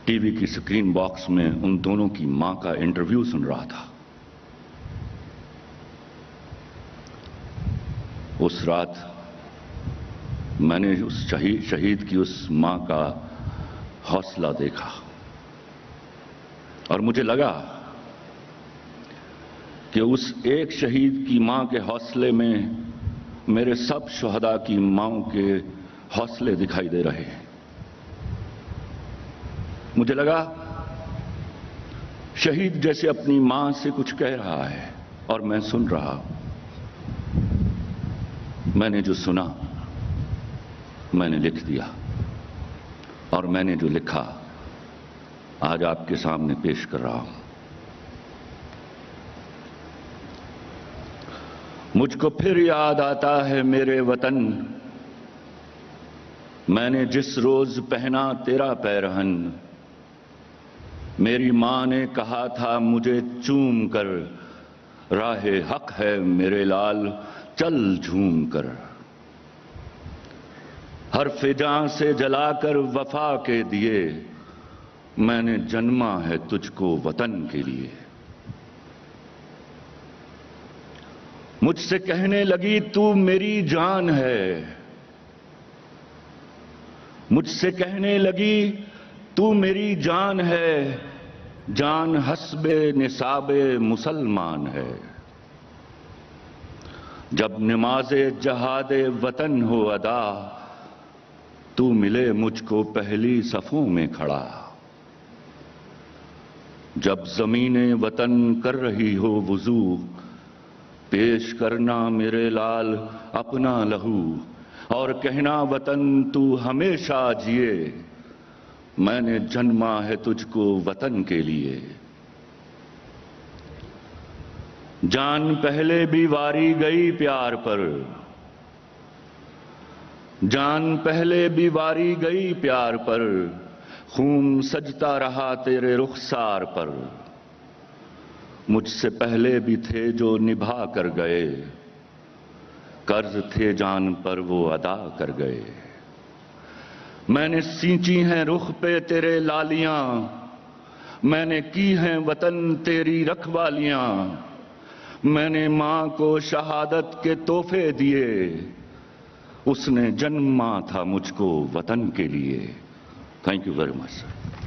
T V کی screen box میں ان دونوں کی ماں کا انٹرویو سن رہا تھا۔ اس رات میں نے اس شہید کی اس ماں کا حوصلہ دیکھا اور مجھے لگا کہ اس ایک شہید کی ماں کے حوصلے میں میرے سب شہداء کی ماؤں کے حوصلے دکھائی دے رہے ہیں۔ مجھے لگا شہید جیسے اپنی ماں سے کچھ کہہ رہا ہے اور میں سن رہا ہوں۔ میں نے جو سنا میں نے لکھ دیا اور میں نے جو لکھا آج آپ کے سامنے پیش کر رہا ہوں۔ مجھ کو پھر یاد آتا ہے میرے وطن، میں نے جس روز پہنا تیرا پیرہن، میری ماں نے کہا تھا مجھے چوم کر، راہ حق ہے میرے لال چل جھوم کر، حرف جاں سے جلا کر وفا کے دیے، میں نے جنما ہے تجھ کو وطن کے لیے۔ مجھ سے کہنے لگی تو میری جان ہے، مجھ سے کہنے لگی تو میری جان ہے، جان حسب نصاب مسلمان ہے، جب نماز جہاد وطن ہو ادا، تو ملے مجھ کو پہلی صفوں میں کھڑا، جب زمین وطن کر رہی ہو وضو، پیش کرنا میرے لال اپنا لہو، اور کہنا وطن تو ہمیشہ جیے، میں نے جنما ہے تجھ کو وطن کے لیے۔ جان پہلے بھی واری گئی پیار پر، جان پہلے بھی واری گئی پیار پر، خون سجتا رہا تیرے رخسار پر، مجھ سے پہلے بھی تھے جو نبھا کر گئے، قرض تھے جان پر وہ ادا کر گئے، میں نے سینچی ہیں رخ پہ تیرے لالیاں، میں نے کی ہیں وطن تیری رکھوالیاں، میں نے ماں کو شہادت کے تحفے دیے، اس نے جنما تھا مجھ کو وطن کے لیے۔ Thank you very much sir.